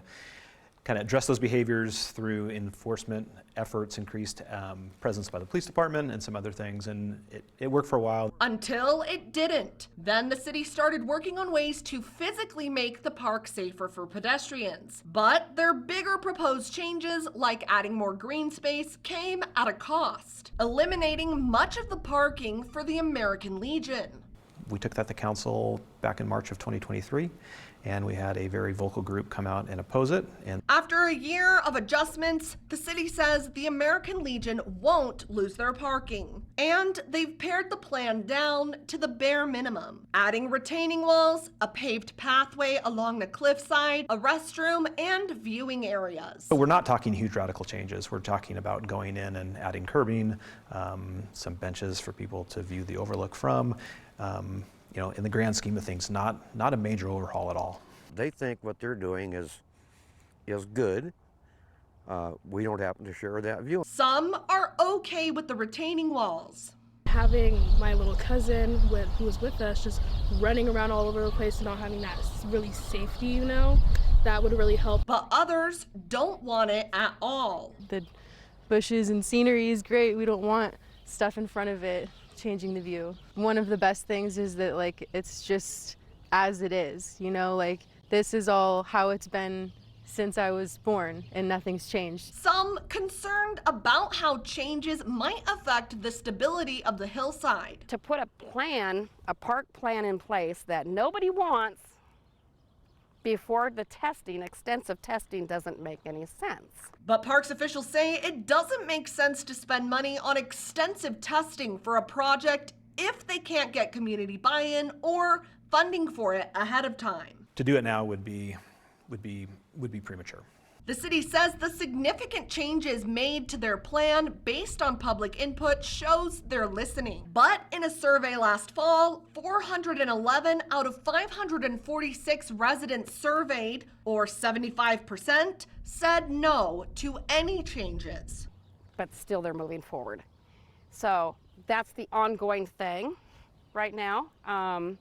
S14: kind of address those behaviors through enforcement efforts, increased presence by the police department and some other things, and it worked for a while.
S11: Until it didn't. Then the city started working on ways to physically make the park safer for pedestrians. But their bigger proposed changes, like adding more green space, came at a cost, eliminating much of the parking for the American Legion.
S14: We took that to council back in March of 2023, and we had a very vocal group come out and oppose it. And
S11: after a year of adjustments, the city says the American Legion won't lose their parking. And they've pared the plan down to the bare minimum, adding retaining walls, a paved pathway along the cliffside, a restroom, and viewing areas.
S14: But we're not talking huge radical changes. We're talking about going in and adding curbing, some benches for people to view the overlook from. In the grand scheme of things, not a major overhaul at all.
S12: They think what they're doing is good. We don't happen to share that view.
S11: Some are okay with the retaining walls.
S16: Having my little cousin who was with us just running around all over the place and not having that really safety, that would really help.
S11: But others don't want it at all.
S18: The bushes and scenery is great. We don't want stuff in front of it changing the view. One of the best things is that it's just as it is, this is all how it's been since I was born and nothing's changed.
S11: Some concerned about how changes might affect the stability of the hillside.
S25: To put a park plan in place that nobody wants before the extensive testing doesn't make any sense.
S11: But parks officials say it doesn't make sense to spend money on extensive testing for a project if they can't get community buy-in or funding for it ahead of time.
S14: To do it now would be would be premature.
S11: The city says the significant changes made to their plan based on public input shows they're listening. But in a survey last fall, 411 out of 546 residents surveyed, or 75%, said no to any changes.
S25: But still they're moving forward. So that's the ongoing thing right now, and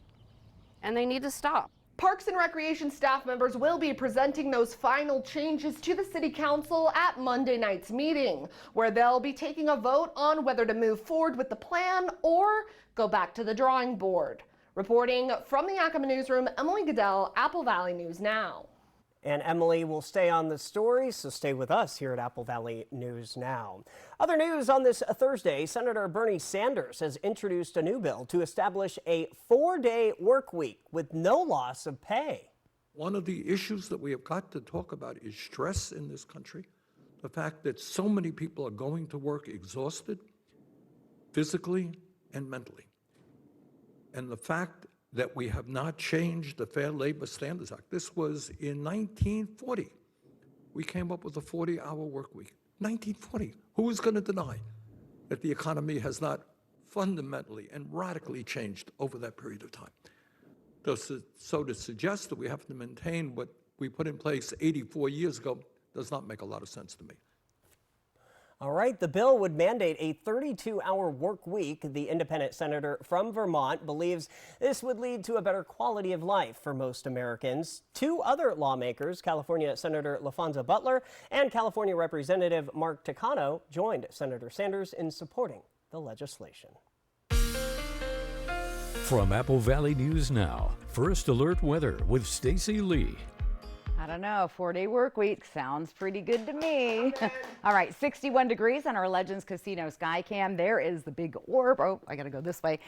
S25: they need to stop.
S11: Parks and Recreation staff members will be presenting those final changes to the City Council at Monday night's meeting, where they'll be taking a vote on whether to move forward with the plan or go back to the drawing board. Reporting from the Yakima newsroom, Emily Goodell, Apple Valley News Now.
S1: And Emily will stay on the story, so stay with us here at Apple Valley News Now. Other news on this Thursday, Senator Bernie Sanders has introduced a new bill to establish a 4-day work week with no loss of pay.
S3: One of the issues that we have got to talk about is stress in this country. The fact that so many people are going to work exhausted, physically and mentally. And the fact that we have not changed the Fair Labor Standards Act. This was in 1940. We came up with a 40-hour work week. 1940. Who is going to deny that the economy has not fundamentally and radically changed over that period of time? So to suggest that we have to maintain what we put in place 84 years ago does not make a lot of sense to me.
S1: All right, the bill would mandate a 32-hour work week. The independent senator from Vermont believes this would lead to a better quality of life for most Americans. Two other lawmakers, California Senator LaFonza Butler and California Representative Mark Takano, joined Senator Sanders in supporting the legislation.
S4: From Apple Valley News Now, First Alert Weather with Stacy Lee.
S23: I don't know, 4-day work week sounds pretty good to me. All right, 61 degrees on our Legends Casino sky cam. There is the big orb. Oh, I gotta go this way.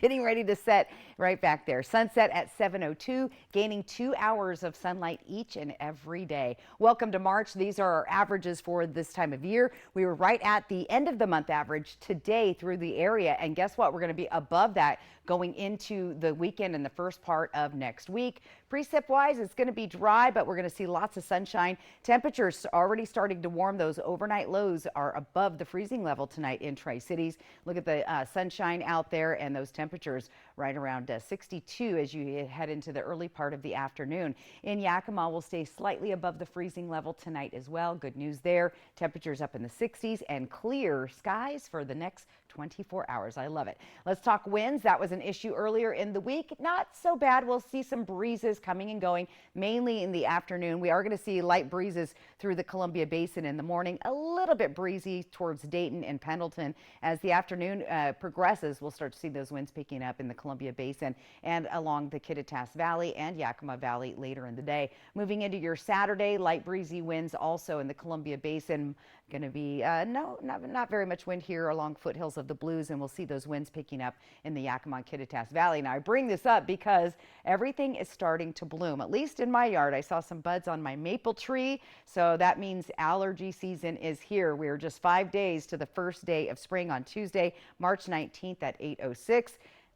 S23: Getting ready to set right back there. Sunset at 7:02, gaining 2 hours of sunlight each and every day. Welcome to March. These are our averages for this time of year. We were right at the end of the month average today through the area. And guess what? We're gonna be above that going into the weekend and the first part of next week. Precip wise, it's going to be dry, but we're going to see lots of sunshine. Temperatures already starting to warm. Those overnight lows are above the freezing level tonight in Tri-Cities. Look at the sunshine out there and those temperatures right around 62 as you head into the early part of the afternoon. In Yakima, we'll stay slightly above the freezing level tonight as well. Good news there. Temperatures up in the 60s and clear skies for the next 24 hours. I love it. Let's talk winds. That was an issue earlier in the week. Not so bad. We'll see some breezes coming and going, mainly in the afternoon. We are going to see light breezes through the Columbia Basin in the morning, a little bit breezy towards Dayton and Pendleton. As the afternoon progresses, we'll start to see those winds picking up in the Columbia Basin and along the Kittitas Valley and Yakima Valley later in the day. Moving into your Saturday, light breezy winds also in the Columbia Basin. Going to be not very much wind here along foothills of the Blues, and we'll see those winds picking up in the Yakima and Kittitas Valley. Now I bring this up because everything is starting to bloom, at least in my yard. I saw some buds on my maple tree, so that means allergy season is here. We are just 5 days to the first day of spring on Tuesday, March 19th at 8:06.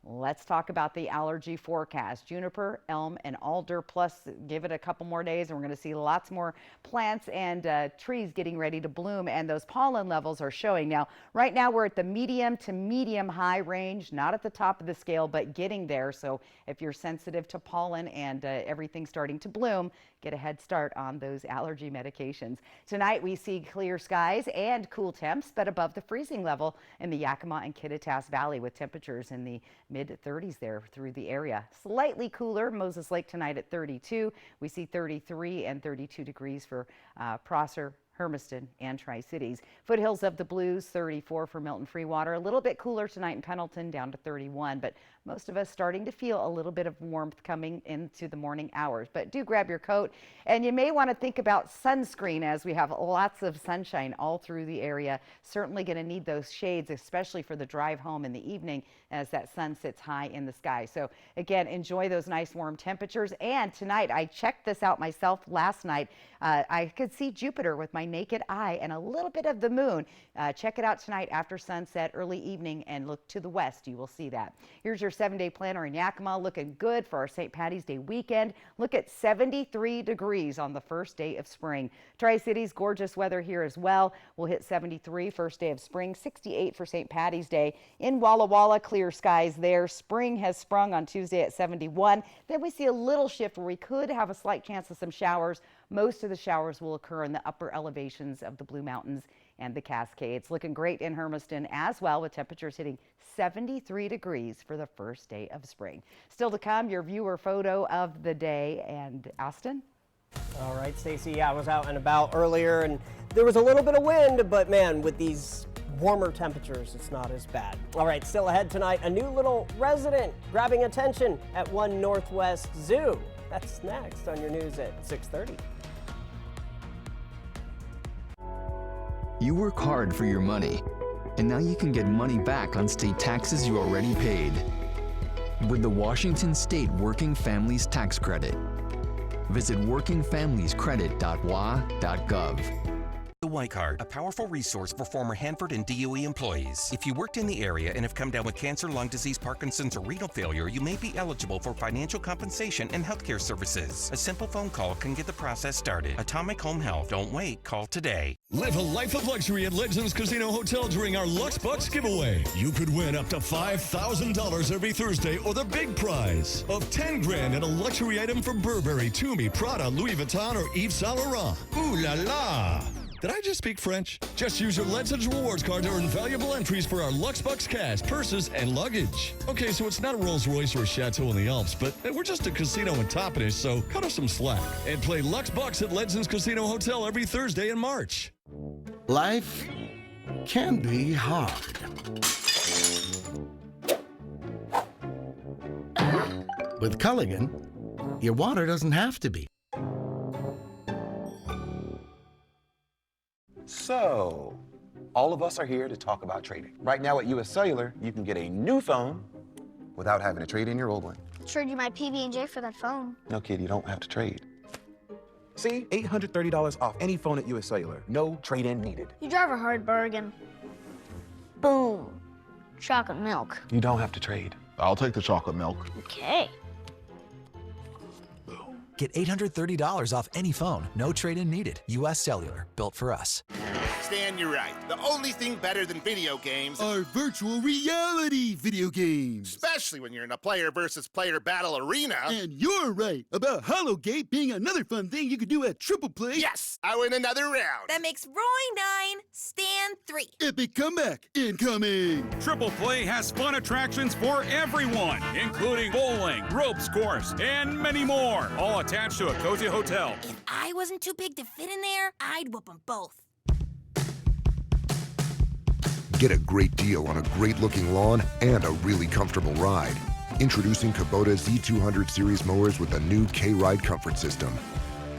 S23: Let's talk about the allergy forecast. Juniper, elm, and alder, plus give it a couple more days and we're going to see lots more plants and trees getting ready to bloom, and those pollen levels are showing. Now, right now we're at the medium to medium high range, not at the top of the scale, but getting there. So if you're sensitive to pollen and everything starting to bloom, get a head start on those allergy medications. Tonight we see clear skies and cool temps, but above the freezing level in the Yakima and Kittitas Valley with temperatures in the mid-30s there through the area. Slightly cooler, Moses Lake tonight at 32. We see 33 and 32 degrees for Prosser, Hermiston, and Tri-Cities. Foothills of the Blues, 34 for Milton Freewater. A little bit cooler tonight in Pendleton, down to 31, but most of us starting to feel a little bit of warmth coming into the morning hours. But do grab your coat, and you may want to think about sunscreen as we have lots of sunshine all through the area. Certainly going to need those shades, especially for the drive home in the evening as that sun sits high in the sky. So again, enjoy those nice warm temperatures. And tonight, I checked this out myself last night. I could see Jupiter with my naked eye and a little bit of the moon. Check it out tonight after sunset, early evening, and look to the west. You will see that. Here's your 7-day planner in Yakima. Looking good for our St. Patty's Day weekend. Look at 73 degrees on the first day of spring. Tri-Cities, gorgeous weather here as well. We'll hit 73 first day of spring, 68 for St. Patty's Day. In Walla Walla, clear skies there. Spring has sprung on Tuesday at 71. Then we see a little shift where we could have a slight chance of some showers. Most of the showers will occur in the upper elevations of the Blue Mountains and the Cascades. Looking great in Hermiston as well, with temperatures hitting 73 degrees for the first day of spring. Still to come, your viewer photo of the day. And Austin?
S1: All right, Stacey, I was out and about earlier and there was a little bit of wind, but man, with these warmer temperatures, it's not as bad. All right, still ahead tonight, a new little resident grabbing attention at One Northwest Zoo. That's next on your news at 6:30.
S6: You work hard for your money, and now you can get money back on state taxes you already paid with the Washington State Working Families Tax Credit. Visit workingfamiliescredit.wa.gov.
S17: The White Card, a powerful resource for former Hanford and DOE employees. If you worked in the area and have come down with cancer, lung disease, Parkinson's, or renal failure, you may be eligible for financial compensation and healthcare services. A simple phone call can get the process started. Atomic Home Health. Don't wait. Call today.
S19: Live a life of luxury at Legends Casino Hotel during our Lux Bucks giveaway. You could win up to $5,000 every Thursday, or the big prize of $10,000 and a luxury item from Burberry, Tumi, Prada, Louis Vuitton, or Yves Saint Laurent. Ooh la la! Did I just speak French? Just use your Legends Rewards card to earn valuable entries for our Lux Bucks cash, purses, and luggage. Okay, so it's not a Rolls Royce or a Chateau in the Alps, but we're just a casino in Toppenish, so cut us some slack. And play Lux Bucks at Legends Casino Hotel every Thursday in March.
S21: Life can be hard. With Culligan, your water doesn't have to be.
S22: So, all of us are here to talk about trading. Right now at US Cellular, you can get a new phone without having to trade in your old one.
S26: Trade you my PB&J for that phone.
S22: No, kid, you don't have to trade. See, $830 off any phone at US Cellular. No trade-in needed.
S26: You drive a hard bargain. Boom. Chocolate milk.
S22: You don't have to trade. I'll take the chocolate milk.
S26: Okay.
S27: Get $830 off any phone. No trade-in needed. US Cellular. Built for us.
S28: Stan, you're right. The only thing better than video games
S21: are virtual reality video games.
S28: Especially when you're in a player versus player battle arena.
S21: And you're right about Hollowgate being another fun thing you could do at Triple Play.
S28: Yes, I win another round.
S29: That makes Roy 9, Stan 3.
S21: Epic comeback incoming.
S30: Triple Play has fun attractions for everyone, including bowling, ropes course, and many more. All attached to a cozy hotel.
S29: If I wasn't too big to fit in there, I'd whoop them both.
S31: Get a great deal on a great-looking lawn and a really comfortable ride. Introducing Kubota Z200 Series mowers with a new K-Ride comfort system.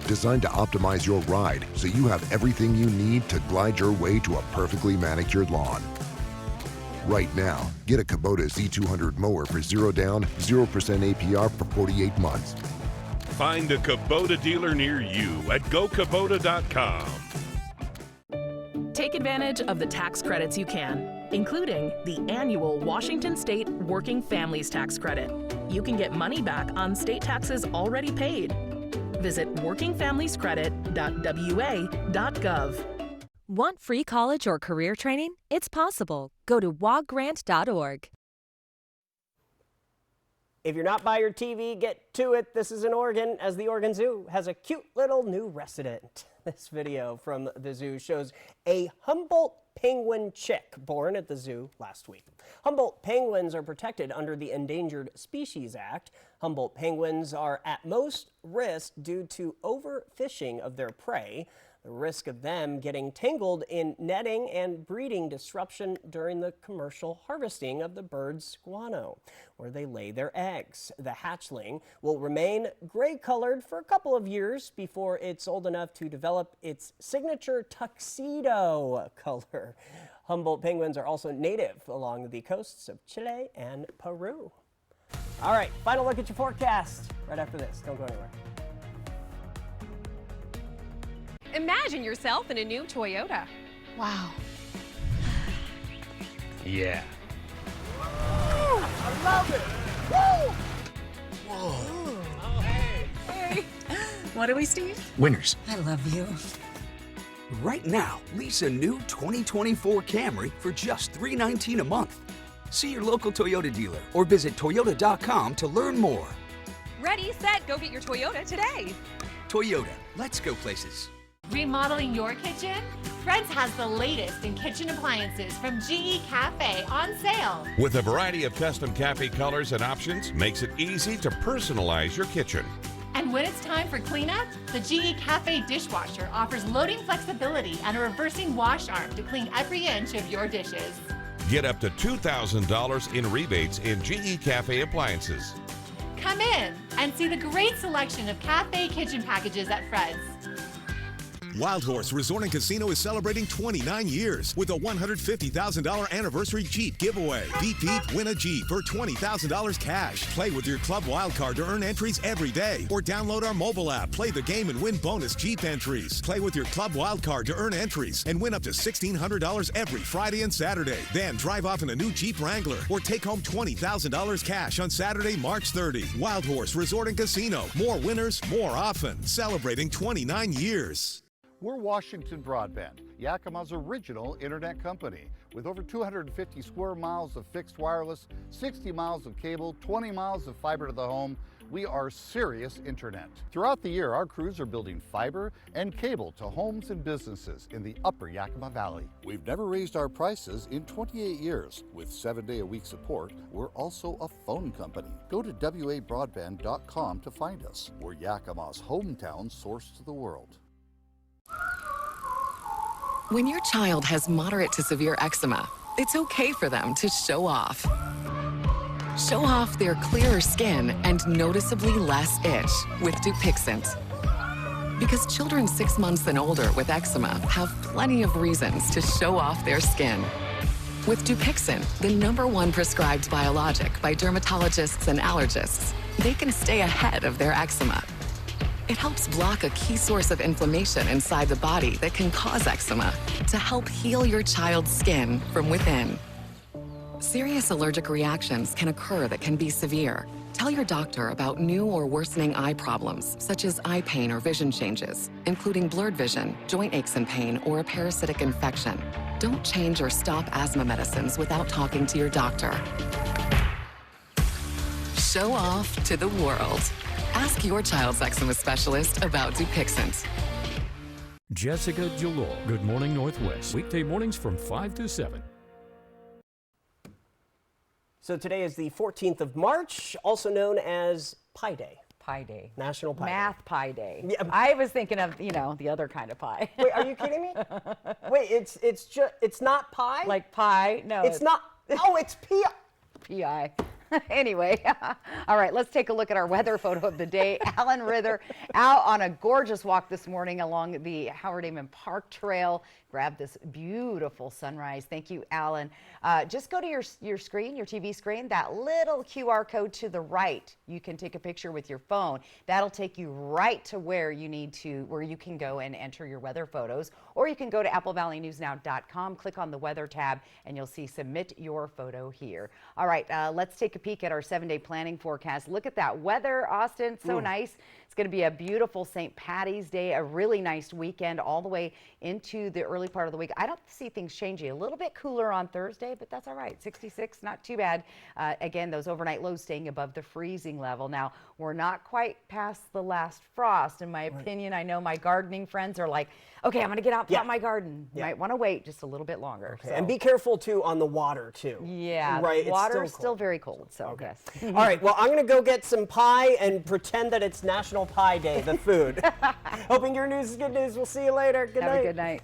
S31: Designed to optimize your ride so you have everything you need to glide your way to a perfectly manicured lawn. Right now, get a Kubota Z200 mower for 0 down, 0% APR for 48 months.
S32: Find a Kubota dealer near you at gokubota.com.
S33: Take advantage of the tax credits you can, including the annual Washington State Working Families Tax Credit. You can get money back on state taxes already paid. Visit workingfamiliescredit.wa.gov.
S34: Want free college or career training? It's possible. Go to wogrant.org.
S1: If you're not by your TV, get to it. This is in Oregon, as the Oregon Zoo has a cute little new resident. This video from the zoo shows a Humboldt penguin chick born at the zoo last week. Humboldt penguins are protected under the Endangered Species Act. Humboldt penguins are at most risk due to overfishing of their prey, the risk of them getting tangled in netting, and breeding disruption during the commercial harvesting of the bird's guano, where they lay their eggs. The hatchling will remain gray-colored for a couple of years before it's old enough to develop its signature tuxedo color. Humboldt penguins are also native along the coasts of Chile and Peru. All right, final look at your forecast right after this. Don't go anywhere.
S10: Imagine yourself in a new Toyota.
S23: Wow.
S10: Yeah.
S28: I love it.
S2: What are we, Steve?
S5: Winners.
S2: I love you.
S7: Right now, lease a new 2024 Camry for just $319 a month. See your local Toyota dealer or visit Toyota.com to learn more.
S10: Ready, set, go get your Toyota today.
S7: Toyota, let's go places.
S8: Remodeling your kitchen? Fred's has the latest in kitchen appliances from GE Cafe on sale.
S32: With a variety of custom cafe colors and options, makes it easy to personalize your kitchen.
S8: And when it's time for cleanup, the GE Cafe dishwasher offers loading flexibility and a reversing wash arm to clean every inch of your dishes.
S32: Get up to $2,000 in rebates in GE Cafe appliances.
S8: Come in and see the great selection of cafe kitchen packages at Fred's.
S9: Wild Horse Resort and Casino is celebrating 29 years with a $150,000 anniversary Jeep giveaway. Beep beep, win a Jeep for $20,000 cash. Play with your Club Wildcard to earn entries every day, or download our mobile app. Play the game and win bonus Jeep entries. Play with your Club Wildcard to earn entries and win up to $1,600 every Friday and Saturday. Then drive off in a new Jeep Wrangler or take home $20,000 cash on Saturday, March 30. Wild Horse Resort and Casino. More winners, more often. Celebrating 29 years.
S12: We're Washington Broadband, Yakima's original internet company. With over 250 square miles of fixed wireless, 60 miles of cable, 20 miles of fiber to the home, we are serious internet. Throughout the year, our crews are building fiber and cable to homes and businesses in the upper Yakima Valley. We've never raised our prices in 28 years. With 7-day-a-week support, we're also a phone company. Go to WABroadband.com to find us. We're Yakima's hometown source to the world.
S13: When your child has moderate to severe eczema, it's okay for them to show off. Show off their clearer skin and noticeably less itch with Dupixent. Because children 6 months and older with eczema have plenty of reasons to show off their skin. With Dupixent, the #1 prescribed biologic by dermatologists and allergists, they can stay ahead of their eczema. It helps block a key source of inflammation inside the body that can cause eczema to help heal your child's skin from within. Serious allergic reactions can occur that can be severe. Tell your doctor about new or worsening eye problems, such as eye pain or vision changes, including blurred vision, joint aches and pain, or a parasitic infection. Don't change or stop asthma medicines without talking to your doctor. Show off to the world. Ask your child's eczema specialist about Dupixent.
S4: Jessica Jalor, Good Morning Northwest. Weekday mornings from 5 to 7.
S1: So today is the 14th of March, also known as Pi Day.
S23: Pi Day.
S1: National Pi
S23: Math
S1: Day.
S23: Pi Day.
S1: Yeah.
S23: I was thinking of, the other kind of pie.
S1: Wait, are you kidding me? Wait, it's not pie?
S23: Like pie? No.
S1: It's not. Oh, it's P.I.
S23: P.I. Anyway, all right, let's take a look at our weather photo of the day. Alan Rither out on a gorgeous walk this morning along the Howard Amon Park Trail. Grab this beautiful sunrise. Thank you, Alan. Just go to your screen, your TV screen, that little QR code to the right. You can take a picture with your phone. That'll take you right to where you can go and enter your weather photos. Or you can go to applevalleyNewsNow.com, click on the weather tab, and you'll see submit your photo here. All right, let's take a peek at our 7-day planning forecast. Look at that weather, Austin, so nice. It's going to be a beautiful St. Patty's Day, a really nice weekend all the way into the early part of the week. I don't see things changing. A little bit cooler on Thursday, but that's all right. 66, not too bad. Again, those overnight lows staying above the freezing level. Now, we're not quite past the last frost, in my opinion. I know my gardening friends are like, okay, I'm going to get out and plant my garden. You might want to wait just a little bit longer.
S1: Okay. And be careful, too, on the water, too.
S23: Yeah,
S1: right.
S23: The water is still very cold, so yes.
S1: All right, well, I'm going to go get some pie and pretend that it's National Pie Day, the food. Hoping your news is good news. We'll see you later. Good night.
S23: Have a good night.